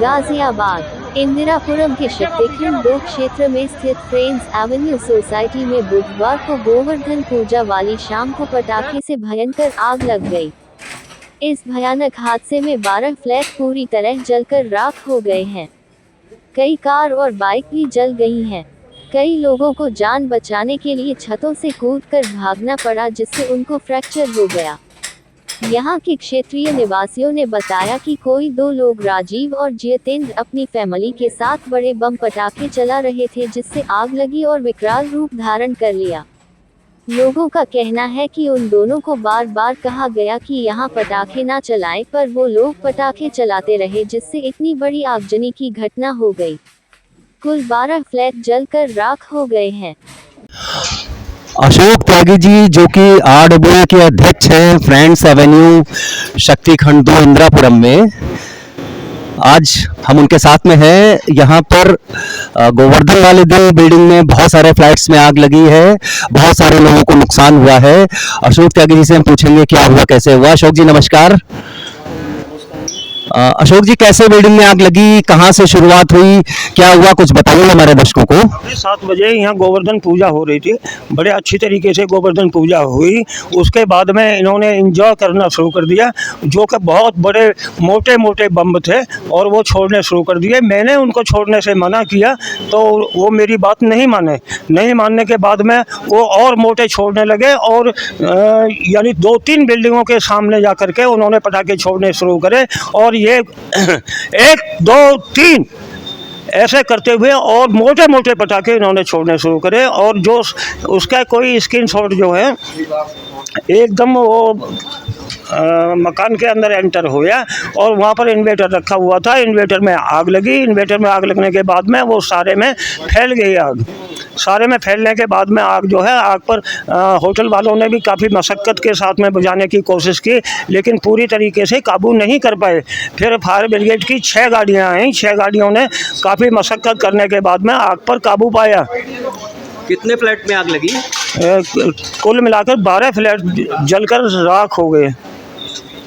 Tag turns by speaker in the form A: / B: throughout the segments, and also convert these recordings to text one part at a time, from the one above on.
A: गाजियाबाद इंदिरापुरम के शक्तिखंड 2 क्षेत्र में स्थित फ्रेंड्स एवेन्यू सोसाइटी में बुधवार को गोवर्धन पूजा वाली शाम को पटाखे से भयंकर आग लग गई। इस भयानक हादसे में 12 फ्लैट पूरी तरह जलकर राख हो गए हैं। कई कार और बाइक भी जल गई हैं। कई लोगों को जान बचाने के लिए छतों से कूदकर भागना पड़ा, जिससे उनको फ्रैक्चर हो गया। यहाँ के क्षेत्रीय निवासियों ने बताया कि कोई 2 लोग राजीव और जितेंद्र अपनी फैमिली के साथ बड़े बम पटाखे चला रहे थे, जिससे आग लगी और विकराल रूप धारण कर लिया। लोगों का कहना है कि उन दोनों को बार बार कहा गया कि यहाँ पटाखे ना चलाएं, पर वो लोग पटाखे चलाते रहे, जिससे इतनी बड़ी आगजनी की घटना हो गई। कुल 12 फ्लैट जलकर राख हो गए हैं।
B: अशोक त्यागी जी, जो कि आरडब्ल्यू के अध्यक्ष हैं फ्रेंड्स एवेन्यू शक्तिखंड 2 इंदिरापुरम में, आज हम उनके साथ में हैं। यहाँ पर गोवर्धन वाले दिन बिल्डिंग में बहुत सारे फ्लैट्स में आग लगी है, बहुत सारे लोगों को नुकसान हुआ है। अशोक त्यागी जी से हम पूछेंगे क्या हुआ, कैसे हुआ। अशोक जी नमस्कार। अशोक जी, कैसे बिल्डिंग में आग लगी, कहाँ से शुरुआत हुई, क्या हुआ, कुछ बताइए हमारे दर्शकों को।
C: 7 बजे यहाँ गोवर्धन पूजा हो रही थी, बड़े अच्छी तरीके से गोवर्धन पूजा हुई। उसके बाद में इन्होंने एंजॉय करना शुरू कर दिया, जो कि बहुत बड़े मोटे मोटे बम थे और वो छोड़ने शुरू कर दिए। मैंने उनको छोड़ने से मना किया तो वो मेरी बात नहीं मानने के बाद में वो और मोटे छोड़ने लगे और यानी 2-3 बिल्डिंगों के सामने जा कर के उन्होंने पटाखे छोड़ने शुरू करे और ये 1, 2, 3 ऐसे करते हुए और मोटे मोटे पटाखे इन्होंने छोड़ने शुरू करे। और जो उसका कोई स्क्रीनशॉट जो है एकदम वो मकान के अंदर एंटर हुआ और वहाँ पर इन्वर्टर रखा हुआ था। इन्वर्टर में आग लगी। इन्वर्टर में आग लगने के बाद में वो सारे में फैल गई आग। सारे में फैलने के बाद में आग जो है, आग पर होटल वालों ने भी काफ़ी मशक्क़त के साथ में बुझाने की कोशिश की, लेकिन पूरी तरीके से काबू नहीं कर पाए। फिर फायर ब्रिगेड की 6 गाड़ियाँ आई। 6 गाड़ियों ने काफ़ी मशक्क़त करने के बाद में आग पर काबू पाया।
B: कितने फ्लैट में आग लगी?
C: कुल मिलाकर 12 फ्लैट जलकर राख हो गए।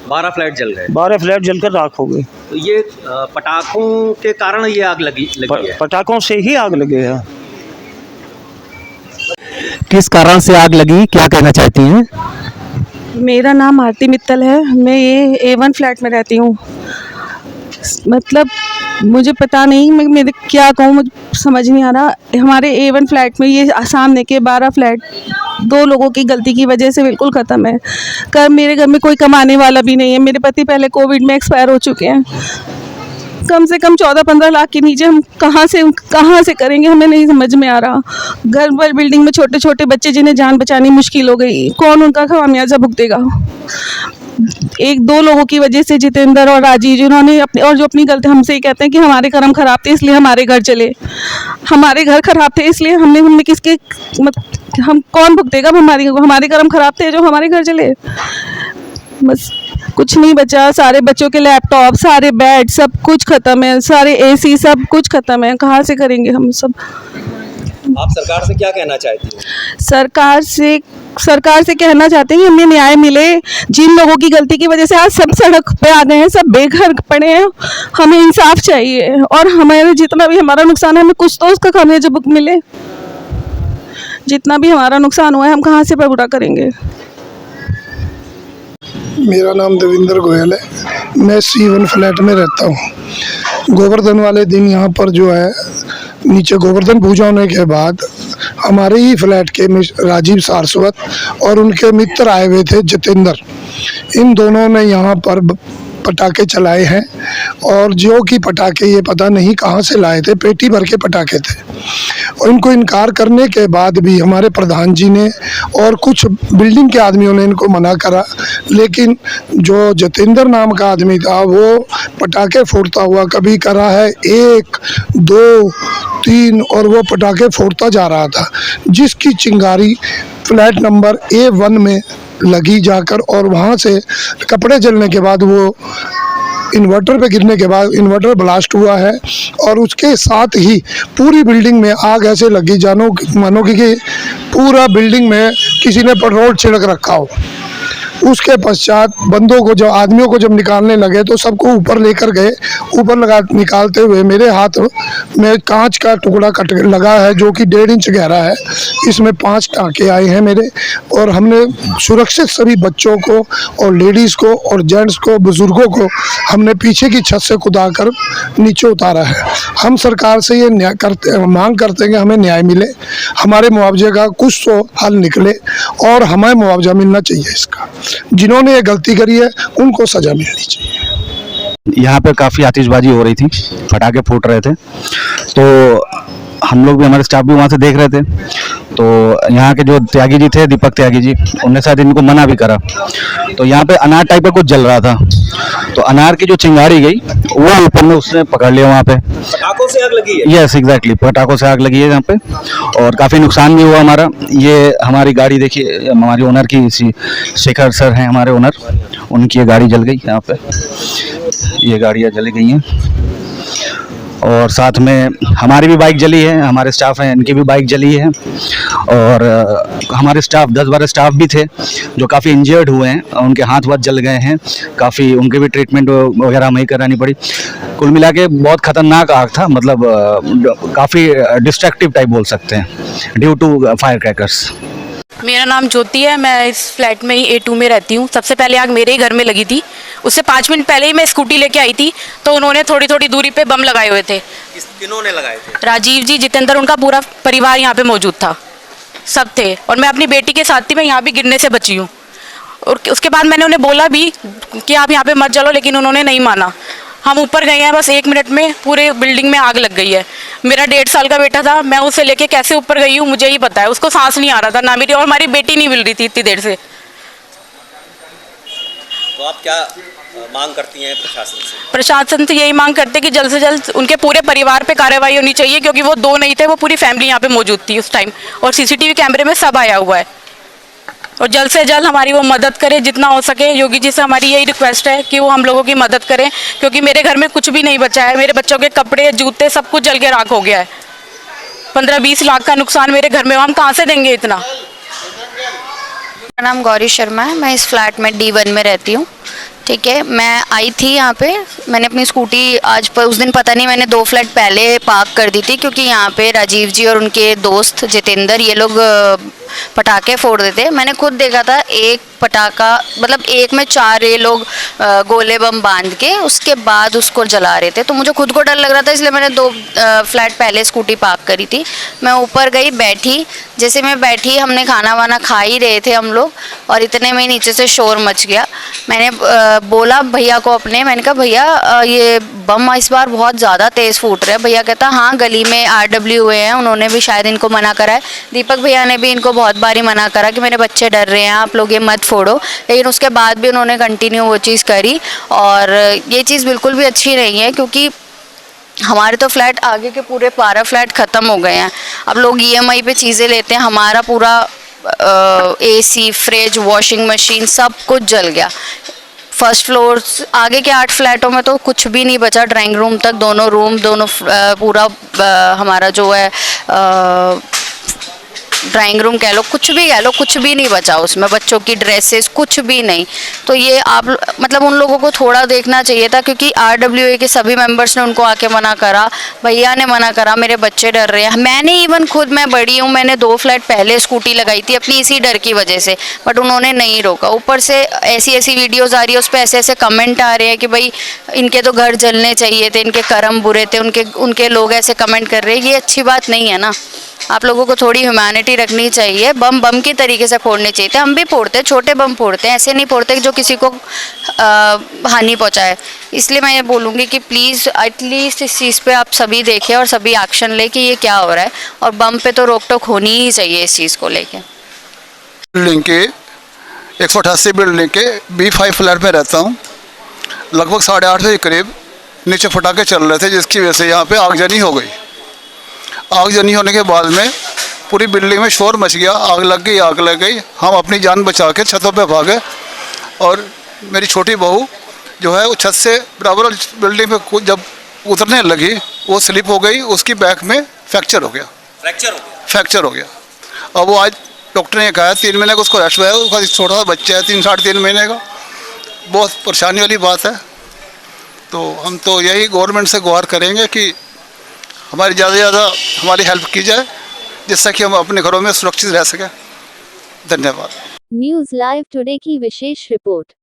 B: 12 फ्लैट जल गए।
C: 12 फ्लैट जलकर राख हो गए।
B: तो ये पटाखों के कारण ये आग लगी है?
C: पटाखों से ही आग लगी है।
B: किस कारण से आग लगी, क्या कहना चाहती हैं?
D: मेरा नाम आरती मित्तल है। मैं ये A1 फ्लैट में रहती हूँ। मतलब मुझे पता नहीं मैं मेरे क्या कहूँ, मुझे समझ नहीं आ रहा। हमारे A1 फ्लैट में ये सामने के 12 फ्लैट 2 लोगों की गलती की वजह से बिल्कुल ख़त्म है। मेरे घर में कोई कमाने वाला भी नहीं है। मेरे पति पहले कोविड में एक्सपायर हो चुके हैं। कम से कम 14-15 लाख के नीचे हम कहाँ से करेंगे, हमें नहीं समझ में आ रहा। घर पर बिल्डिंग में छोटे छोटे बच्चे जिन्हें जान बचानी मुश्किल हो गई, कौन उनका खामियाजा भुगतेगा। 1-2 लोगों की वजह से, जितेंद्र और राजीव, जिन्होंने अपनी गलती, हमसे ही कहते हैं कि हमारे कर्म खराब थे इसलिए हमारे घर चले। हमारे घर खराब थे इसलिए हमने किसके हम कौन भुगतेगा। हमारे कर्म खराब थे जो हमारे घर चले। बस कुछ नहीं बचा। सारे बच्चों के लैपटॉप, सारे बेड, सब कुछ ख़त्म है। सारे AC, सब कुछ ख़त्म है। कहाँ से करेंगे हम सब।
B: आप सरकार से क्या कहना चाहती हैं?
D: सरकार से कहना चाहते हैं कि हमें न्याय मिले। जिन लोगों की गलती की वजह से आज सब सड़क पे आ गए हैं, सब बेघर पड़े हैं, हमें इंसाफ चाहिए। और हमारे जितना भी हमारा नुकसान है, हमें कुछ तो उसका खामियाजा मिले। जितना भी हमारा नुकसान हुआ है, हम कहाँ से पूरा करेंगे।
E: मेरा नाम देवेंद्र गोयल है। मैं C1 फ्लैट में रहता हूँ। गोवर्धन वाले दिन यहाँ पर जो है, नीचे गोवर्धन पूजा होने के बाद हमारे ही फ्लैट के राजीव सारस्वत और उनके मित्र आए हुए थे जितेंद्र। इन दोनों ने यहाँ पर पटाखे चलाए हैं और जो कि पटाखे ये पता नहीं कहाँ से लाए थे, पेटी भर के पटाखे थे। और इनको इनकार करने के बाद भी हमारे प्रधान जी ने और कुछ बिल्डिंग के आदमियों ने इनको मना करा, लेकिन जो जितेंद्र नाम का आदमी था वो पटाखे फोड़ता हुआ कभी करा है 1, 2, 3 और वो पटाखे फोड़ता जा रहा था, जिसकी चिंगारी फ्लैट नंबर A1 में लगी जाकर और वहाँ से कपड़े जलने के बाद वो इन्वर्टर पे गिरने के बाद इन्वर्टर ब्लास्ट हुआ है। और उसके साथ ही पूरी बिल्डिंग में आग ऐसे लगी मानो कि पूरा बिल्डिंग में किसी ने पेट्रोल छिड़क रखा हो। उसके पश्चात बंदों को, जब आदमियों को जब निकालने लगे तो सबको ऊपर लेकर गए। ऊपर निकालते हुए मेरे हाथ में कांच का टुकड़ा कट लगा है जो कि 1.5 इंच गहरा है। इसमें 5 टाँके आए हैं मेरे, और हमने सुरक्षित सभी बच्चों को और लेडीज़ को और जेंट्स को, बुजुर्गों को हमने पीछे की छत से कुदाकर नीचे उतारा है। हम सरकार से ये मांग करते हैं कि हमें न्याय मिले, हमारे मुआवजे का कुछ तो हल निकले और हमें मुआवजा मिलना चाहिए। इसका जिन्होंने ये गलती करी है उनको सजा मिलनी चाहिए।
B: यहाँ पे काफ़ी आतिशबाजी हो रही थी, पटाखे फूट रहे थे, तो हम लोग भी, हमारे स्टाफ भी वहाँ से देख रहे थे। तो यहाँ के जो त्यागी जी थे, दीपक त्यागी जी, उनने शायद इनको मना भी करा। तो यहाँ पे अनार टाइप का कुछ जल रहा था, तो अनार की जो चिंगारी गई वो ऊपर में उसने पकड़ लिया। वहाँ पे
F: पटाखों से आग लगी है।
B: यस एग्जैक्टली, पटाखों से आग लगी है यहाँ पे, और काफ़ी नुकसान भी हुआ हमारा। ये हमारी गाड़ी देखिए, हमारी ओनर की, शेखर सर हैं हमारे ओनर, उनकी ये गाड़ी जल गई। यहाँ पे ये गाड़ियाँ जल गई हैं, और साथ में हमारी भी बाइक जली है, हमारे स्टाफ हैं इनकी भी बाइक जली है, और हमारे स्टाफ 10-12 स्टाफ भी थे जो काफ़ी इंजर्ड हुए हैं, उनके हाथ वाथ जल गए हैं, काफ़ी उनके भी ट्रीटमेंट वगैरह हमें ही करानी पड़ी। कुल मिला के बहुत ख़तरनाक आग था, मतलब काफ़ी डिस्ट्रक्टिव टाइप बोल सकते हैं, ड्यू टू फायर क्रैकर्स।
G: मेरा नाम ज्योति है, मैं इस फ्लैट में ही A2 में रहती हूँ। सबसे पहले आग मेरे ही घर में लगी थी, उससे 5 मिनट पहले ही मैं स्कूटी लेके आई थी, तो उन्होंने थोड़ी थोड़ी दूरी पे बम लगाए हुए थे।
F: किन्होंने लगाए थे?
G: राजीव जी, जितेंद्र, उनका पूरा परिवार यहाँ पे मौजूद था, सब थे, और मैं अपनी बेटी के साथ थी, मैं यहाँ भी गिरने से बची हूँ। और उसके बाद मैंने उन्हें बोला भी कि आप यहाँ पे मत जलो, लेकिन उन्होंने नहीं माना। हम ऊपर गए हैं, बस 1 मिनट में पूरे बिल्डिंग में आग लग गई है। मेरा 1.5 साल का बेटा था, मैं उसे लेके कैसे ऊपर गई हूँ मुझे ही पता है। उसको सांस नहीं आ रहा था ना मेरी, और हमारी बेटी नहीं मिल रही थी इतनी देर से।
F: तो आप क्या मांग करती हैं प्रशासन से?
G: प्रशासन से यही मांग करते कि जल्द से जल्द उनके पूरे परिवार पे कार्रवाई होनी चाहिए, क्योंकि वो 2 नहीं थे, वो पूरी फैमिली यहाँ पे मौजूद थी उस टाइम, और CCTV कैमरे में सब आया हुआ है। और जल्द से जल्द हमारी वो मदद करे जितना हो सके। योगी जी से हमारी यही रिक्वेस्ट है कि वो हम लोगों की मदद करें, क्योंकि मेरे घर में कुछ भी नहीं बचा है। मेरे बच्चों के कपड़े, जूते, सब कुछ जल के राख हो गया है। 15-20 लाख का नुकसान मेरे घर में, हम कहाँ से देंगे इतना।
H: मेरा नाम गौरी शर्मा है, मैं इस फ्लैट में D1 में रहती हूँ। ठीक है, मैं आई थी यहाँ पे, मैंने अपनी स्कूटी उस दिन पता नहीं, मैंने 2 फ्लैट पहले पार्क कर दी थी, क्योंकि यहाँ पे राजीव जी और उनके दोस्त जितेंद्र, ये लोग पटाखे फोड़ देते। मैंने खुद देखा था, एक पटाखा, मतलब एक में 4 ये लोग गोले बम बांध के उसके बाद उसको जला रहे थे। तो मुझे खुद को डर लग रहा था, इसलिए मैंने 2 फ्लैट पहले स्कूटी पार्क करी थी। मैं ऊपर गई, बैठी, जैसे मैं बैठी, हमने खाना वाना खा ही रहे थे हम लोग, और इतने में नीचे से शोर मच गया। मैंने बोला भैया को अपने, मैंने कहा भैया ये बम इस बार बहुत ज़्यादा तेज़ फूट रहे हैं। भैया कहता हाँ, गली में RW हुए हैं, उन्होंने भी शायद इनको मना करा है। दीपक भैया ने भी इनको बहुत बारी मना करा कि मेरे बच्चे डर रहे हैं, आप लोग ये मत फोड़ो, लेकिन उसके बाद भी उन्होंने कंटिन्यू वो चीज़ करी। और ये चीज़ बिल्कुल भी अच्छी नहीं है, क्योंकि हमारे तो फ्लैट आगे के पूरे 12 फ्लैट ख़त्म हो गए हैं। अब लोग EMI पे चीज़ें लेते हैं, हमारा पूरा AC, फ्रिज, वॉशिंग मशीन सब कुछ जल गया। फर्स्ट फ्लोर आगे के 8 फ्लैटों में तो कुछ भी नहीं बचा, ड्राइंग रूम तक, दोनों रूम, दोनों पूरा हमारा जो है ड्राइंग रूम कह लो, कुछ भी कह लो, कुछ भी नहीं बचा उसमें, बच्चों की ड्रेसेस कुछ भी नहीं। तो ये आप मतलब उन लोगों को थोड़ा देखना चाहिए था, क्योंकि RWA के सभी मेंबर्स ने उनको आके मना करा, भैया ने मना करा, मेरे बच्चे डर रहे हैं। मैंने इवन खुद, मैं बड़ी हूँ, मैंने 2 फ्लैट पहले स्कूटी लगाई थी अपनी इसी डर की वजह से, बट उन्होंने नहीं रोका। ऊपर से ऐसी वीडियोज़ आ रही है, उस पर ऐसे कमेंट आ रहे हैं कि भाई इनके तो घर जलने चाहिए थे, इनके कर्म बुरे थे, उनके लोग ऐसे कमेंट कर रहे हैं। ये अच्छी बात नहीं है ना। आप लोगों को थोड़ी ह्यूमैनिटी रखनी चाहिए। बम की तरीके से फोड़ने चाहिए थे। हम भी फोड़ते, छोटे बम फोड़ते हैं, ऐसे नहीं फोड़ते जो किसी को हानि पहुंचाए। इसलिए मैं ये बोलूँगी कि प्लीज़ एटलीस्ट इस चीज़ पे आप सभी देखें और सभी एक्शन लें कि ये क्या हो रहा है, और बम पे तो रोक टोक होनी ही चाहिए इस चीज़ को लेके।
I: बिल्डिंग के 188 बिल्डिंग के B5 फ्लैट में रहता हूँ। लगभग 8:30 बजे करीब नीचे पटाखे चल रहे थे, जिसकी वजह से यहाँ पे आगजनी हो गई। आगजनी होने के बाद में पूरी बिल्डिंग में शोर मच गया, आग लग गई। हम अपनी जान बचा के छतों पे भागे, और मेरी छोटी बहू जो है वो छत से बराबर बिल्डिंग पे जब उतरने लगी, वो स्लिप हो गई, उसकी बैक में फ्रैक्चर हो गया। अब वो आज डॉक्टर ने कहा 3 महीने का उसको रेस्ट है, उसका एक छोटा सा बच्चा है 3 साढ़े 3 महीने का, बहुत परेशानी वाली बात है। तो हम तो यही गवर्नमेंट से गुहार करेंगे कि हमारी ज़्यादा से ज़्यादा हमारी हेल्प की जाए, जिससे कि हम अपने घरों में सुरक्षित रह सकें। धन्यवाद।
A: न्यूज़ लाइव टुडे की विशेष रिपोर्ट।